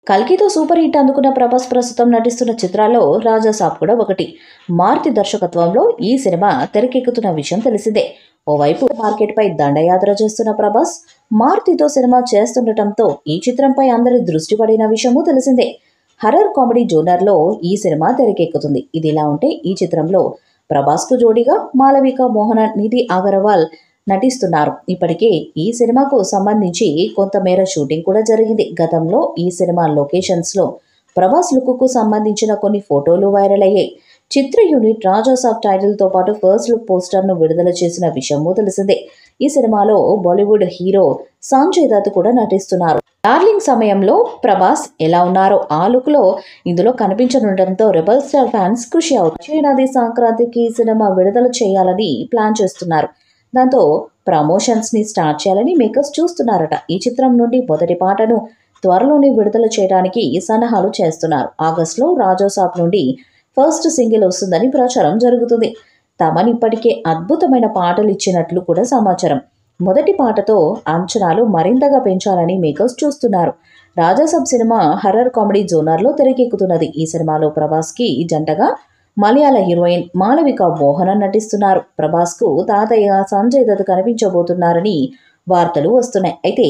కల్కితో super hit అందుకున్న ప్రభాస్ ప్రస్తుతం నటిస్తున్న చిత్రాల్లో రాజాసాబ్ కూడా ఒకటి. మారుతి దర్శకత్వంలో ఈ సినిమా తెరకెక్కుతున్న విషయం తెలిసిందే. ఓవైపు మార్కెట్పై దండయాత్ర చేస్తున్న ప్రభాస్ మారుతితో సినిమా చేస్తుండటంతో ఈ చిత్రంపై అందరి దృష్టి పడిన విషయము తెలిసిందే. హర్రర్ కామెడీ జోనర్లో ఈ సినిమా తెరకెక్కుతుంది. ఇదిలా ఉంటే ఈ చిత్రంలో ప్రభాస్కు జోడీగా మాలవిక మోహన, నిధి అగర్వాల్ నటిస్తున్నారు. ఇప్పటికే ఈ సినిమాకు సంబంధించి కొంతమేర షూటింగ్ కూడా జరిగింది. గతంలో ఈ సినిమా లొకేషన్స్లో ప్రభాస్ లుక్కు సంబంధించిన కొన్ని ఫోటోలు వైరల్ అయ్యాయి. చిత్ర యూనిట్ రాజాసాబ్ టైటిల్తో పాటు ఫస్ట్ లుక్ పోస్టర్ను విడుదల చేసిన విషయమూ తెలిసిందే. ఈ సినిమాలో బాలీవుడ్ హీరో సంజయ్ దత్ కూడా నటిస్తున్నారు. డార్లింగ్ సమయంలో ప్రభాస్ ఎలా ఉన్నారో ఆ లుక్లో ఇందులో కనిపించనుండటంతో రెబల్ స్టార్ ఫ్యాన్స్ ఖుషి అవుతారు. ఏడాది సంక్రాంతికి ఈ సినిమా విడుదల చేయాలని ప్లాన్ చేస్తున్నారు. దాంతో ప్రమోషన్స్ని స్టార్ట్ చేయాలని మేకర్స్ చూస్తున్నారట. ఈ చిత్రం నుండి మొదటి పాటను త్వరలోనే విడుదల చేయడానికి సన్నాహాలు చేస్తున్నారు. ఆగస్టులో రాజాసాబ్ నుండి ఫస్ట్ సింగిల్ వస్తుందని ప్రచారం జరుగుతుంది. తమన్ ఇప్పటికే అద్భుతమైన పాటలు ఇచ్చినట్లు కూడా సమాచారం. మొదటి పాటతో అంచనాలు మరింతగా పెంచాలని మేకర్స్ చూస్తున్నారు. రాజాసాబ్ సినిమా హర్రర్ కామెడీ జోనర్లో తెరకెక్కుతున్నది. ఈ సినిమాలో ప్రభాస్కి జంటగా మలయాళ హీరోయిన్ మాలవిక మోహన నటిస్తున్నారు. ప్రభాస్కు తాతయ్య సంజయ్ దత్ కనిపించబోతున్నారని వార్తలు వస్తున్నాయి. అయితే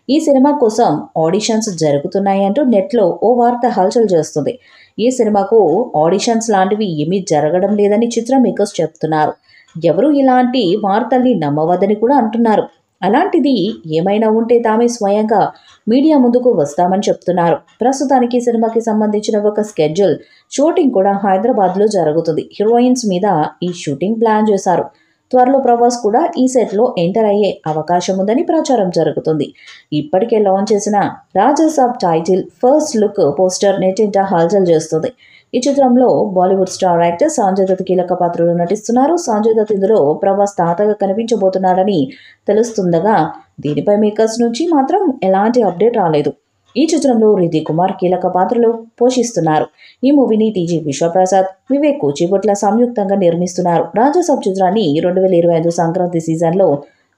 ఈ సినిమా కోసం ఆడిషన్స్ జరుగుతున్నాయంటూ నెట్లో ఓ వార్త హల్చల్ చేస్తుంది. ఈ సినిమాకు ఆడిషన్స్ లాంటివి ఏమీ జరగడం లేదని చిత్ర మేకర్స్ చెప్తున్నారు. ఎవరు ఇలాంటి వార్తల్ని నమ్మవద్దని కూడా అంటున్నారు. అలాంటిది ఏమైనా ఉంటే తామే స్వయంగా మీడియా ముందుకు వస్తామని చెప్తున్నారు. ప్రస్తుతానికి సినిమాకి సంబంధించిన ఒక స్కెడ్యూల్ షూటింగ్ కూడా హైదరాబాద్లో జరుగుతుంది. హీరోయిన్స్ మీద ఈ షూటింగ్ ప్లాన్ చేశారు. త్వరలో ప్రభాస్ కూడా ఈ సెట్లో ఎంటర్ అయ్యే అవకాశం ఉందని ప్రచారం జరుగుతుంది. ఇప్పటికే లాంచ్ చేసిన Rajasaab title first look poster నెట్టింట హల్చల్ చేస్తుంది. ఈ చిత్రంలో Bollywood star actor Sanjay Dutt కీలక పాత్రలో నటిస్తున్నారు. సంజయ్ దత్ ఇందులో ప్రభాస్ తాతగా కనిపించబోతున్నాడని తెలుస్తుండగా దీనిపై మేకర్స్ నుంచి మాత్రం ఎలాంటి అప్డేట్ రాలేదు. ఈ చిత్రంలో రిధి కుమార్ కీలక పాత్రలో పోషిస్తున్నారు. ఈ మూవీని టీజీ విశ్వప్రసాద్, వివేక్ కూచిభొట్ల సంయుక్తంగా నిర్మిస్తున్నారు. రాజాసాబ్ చిత్రాన్ని 2025 సంక్రాంతి సీజన్లో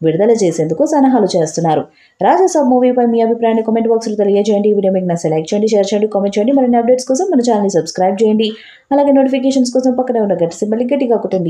విడుదల చేసేందుకు సన్నాహాలు చేస్తున్నారు. రాజాసాబ్ మూవీపై మీ అభిప్రాయాన్ని కామెంట్ బాక్స్లో తెలియజేయండి. ఈ వీడియో మీకు నచ్చితే లైక్ చేయండి, షేర్ చేయండి, కామెంట్ చేయండి. మరిన్ని అప్డేట్స్ కోసం మన ఛానల్ని సబ్స్క్రైబ్ చేయండి. అలాగే నోటిఫికేషన్స్ కోసం పక్కనే ఉన్న గంట సింబల్ని గట్టిగా కొట్టండి.